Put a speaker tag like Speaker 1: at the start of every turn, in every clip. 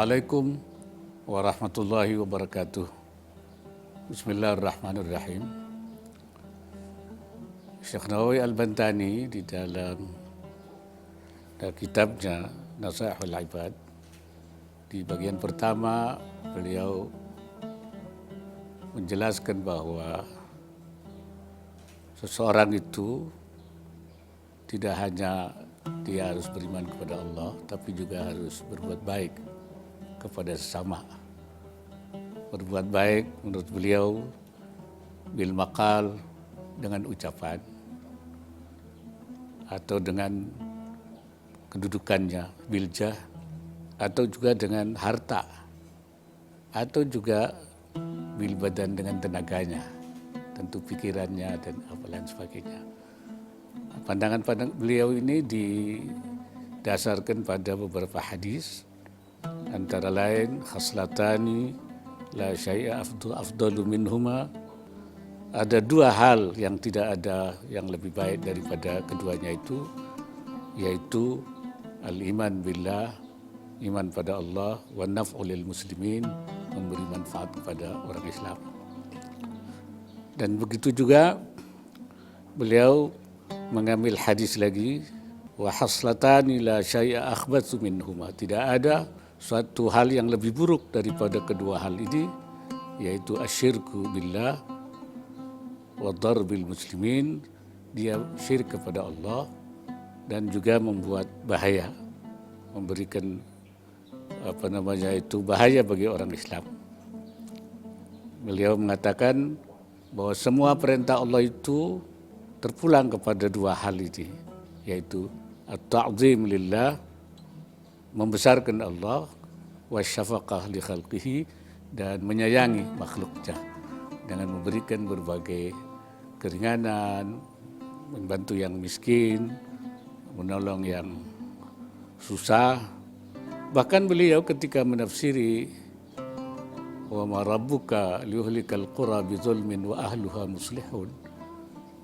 Speaker 1: Assalamualaikum warahmatullahi wabarakatuh. Bismillahirrahmanirrahim. Syekh Nawawi Al-Bantani di dalam kitabnya Nasaihul Ibad, di bagian pertama beliau menjelaskan bahwa seseorang itu tidak hanya dia harus beriman kepada Allah, tapi juga harus berbuat baik kepada sesama. Berbuat baik menurut beliau bil maqal, dengan ucapan atau dengan kedudukannya, biljah, atau juga dengan harta, atau juga bil badan, dengan tenaganya, tentu pikirannya dan apa lain sebagainya. Pandangan-pandangan beliau ini didasarkan pada beberapa hadis, antara lain khaslatani la syai'a afdalu minhuma. Ada dua hal yang tidak ada yang lebih baik daripada keduanya itu, yaitu al-iman billah, iman pada Allah, wa naf'u lil muslimin, memberi manfaat kepada orang Islam. Dan begitu juga beliau mengambil hadis lagi, wa haslatani la syai'a akhbatsu minhuma. Tidak ada suatu hal yang lebih buruk daripada kedua hal ini, yaitu asyirku billah wa darbil muslimin, dia syirik kepada Allah dan juga membuat bahaya, memberikan bahaya bagi orang Islam. Beliau mengatakan bahwa semua perintah Allah itu terpulang kepada dua hal ini, yaitu at-ta'zim lillah, membesarkan Allah, wa syafaqah li khalqihi, dan menyayangi makhluknya dengan memberikan berbagai keringanan, membantu yang miskin, menolong yang susah. Bahkan beliau ketika menafsiri wa ma rabbuka liyuhlikal qura bizulmin wa ahluha muslihun,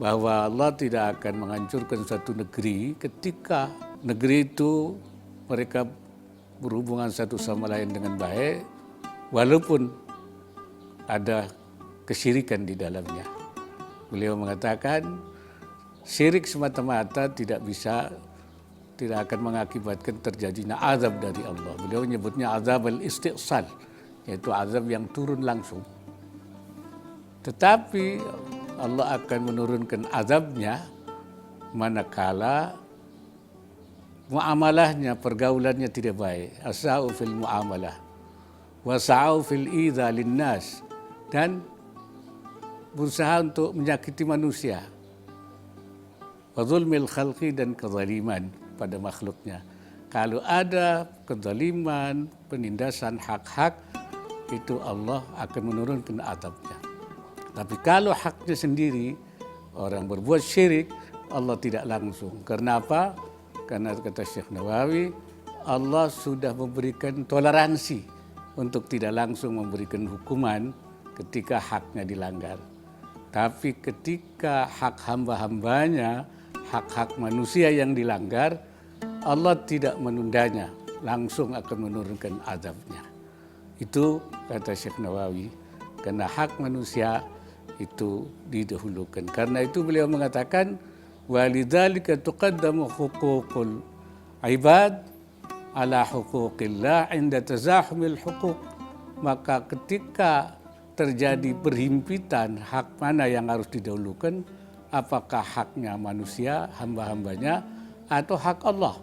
Speaker 1: bahwa Allah tidak akan menghancurkan suatu negeri ketika negeri itu mereka berhubungan satu sama lain dengan baik, walaupun ada kesyirikan di dalamnya. Beliau mengatakan syirik semata-mata tidak akan mengakibatkan terjadinya azab dari Allah. Beliau menyebutnya azab al-istiqsal, yaitu azab yang turun langsung. Tetapi Allah akan menurunkan azabnya manakala muamalahnya, pergaulannya tidak baik. Asa'u fil muamalah wa sa'u fil idza linnas, dan berusaha untuk menyakiti manusia. Wa zulmil khalqi, dan kezaliman pada makhluknya. Kalau ada kezaliman, penindasan hak-hak, itu Allah akan menurunkan azabnya. Tapi kalau haknya sendiri, orang berbuat syirik, Allah tidak langsung. Karena apa? Karena kata Syekh Nawawi, Allah sudah memberikan toleransi untuk tidak langsung memberikan hukuman ketika haknya dilanggar. Tapi ketika hak hamba-hambanya, hak-hak manusia yang dilanggar, Allah tidak menundanya, langsung akan menurunkan azabnya. Itu kata Syekh Nawawi, karena hak manusia itu didahulukan. Karena itu beliau mengatakan walidzalika tuqaddamu huququl ibad ala huquqillah inda tazahumil huquq. Maka ketika terjadi berhimpitan, hak mana yang harus didahulukan? Apakah haknya manusia, hamba-hambanya, atau hak Allah?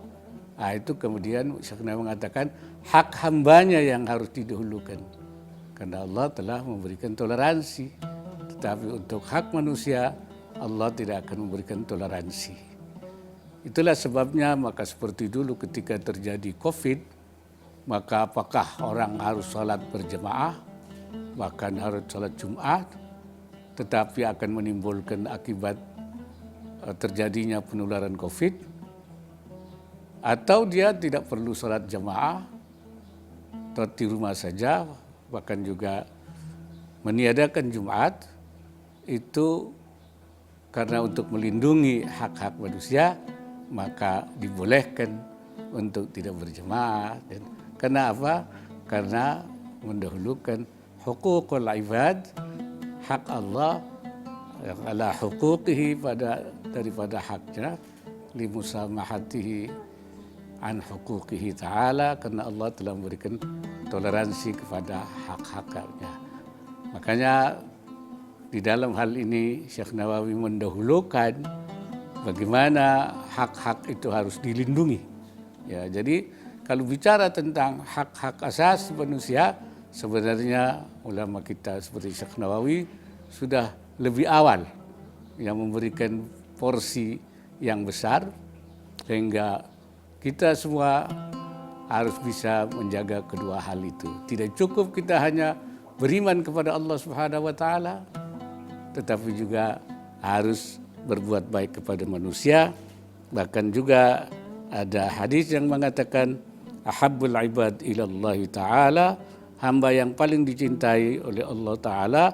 Speaker 1: Nah, itu kemudian Syekh Nawawi mengatakan hak hambanya yang harus didahulukan. Karena Allah telah memberikan toleransi. Tetapi untuk hak manusia, Allah tidak akan memberikan toleransi. Itulah sebabnya maka seperti dulu ketika terjadi COVID, maka apakah orang harus sholat berjamaah, bahkan harus sholat Jumat, tetapi akan menimbulkan akibat terjadinya penularan COVID, atau dia tidak perlu sholat jamaah, atau di rumah saja, bahkan juga meniadakan Jumat, itu karena untuk melindungi hak-hak manusia, maka dibolehkan untuk tidak berjemaah. Dan karena apa? karena mendahulukan hukukul ibad, hak Allah ala hukukihi daripada haknya, limusamahatihi an hukukihi ta'ala, karena Allah telah memberikan toleransi kepada hak-haknya. Makanya di dalam hal ini Syekh Nawawi mendahulukan bagaimana hak-hak itu harus dilindungi. Ya, jadi kalau bicara tentang hak-hak asasi manusia, sebenarnya ulama kita seperti Syekh Nawawi sudah lebih awal yang memberikan porsi yang besar, sehingga kita semua harus bisa menjaga kedua hal itu. Tidak cukup kita hanya beriman kepada Allah Subhanahu wa taala, tetapi juga harus berbuat baik kepada manusia. Bahkan juga ada hadis yang mengatakan ahabbul ibad ilallahi ta'ala, hamba yang paling dicintai oleh Allah Ta'ala,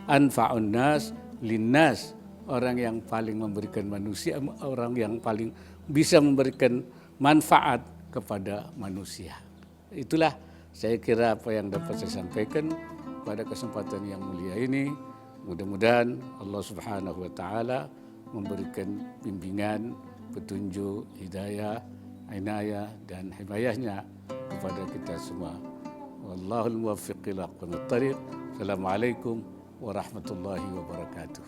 Speaker 1: anfa'un nas linnas, orang yang paling memberikan manusia, orang yang paling bisa memberikan manfaat kepada manusia. Itulah saya kira apa yang dapat saya sampaikan pada kesempatan yang mulia ini. Mudah-mudahan Allah Subhanahu wa taala memberikan bimbingan, petunjuk, hidayah, inayah dan himayahnya kepada kita semua. Wallahul muwaffiq ila aqwamit thariq. Assalamualaikum warahmatullahi wabarakatuh.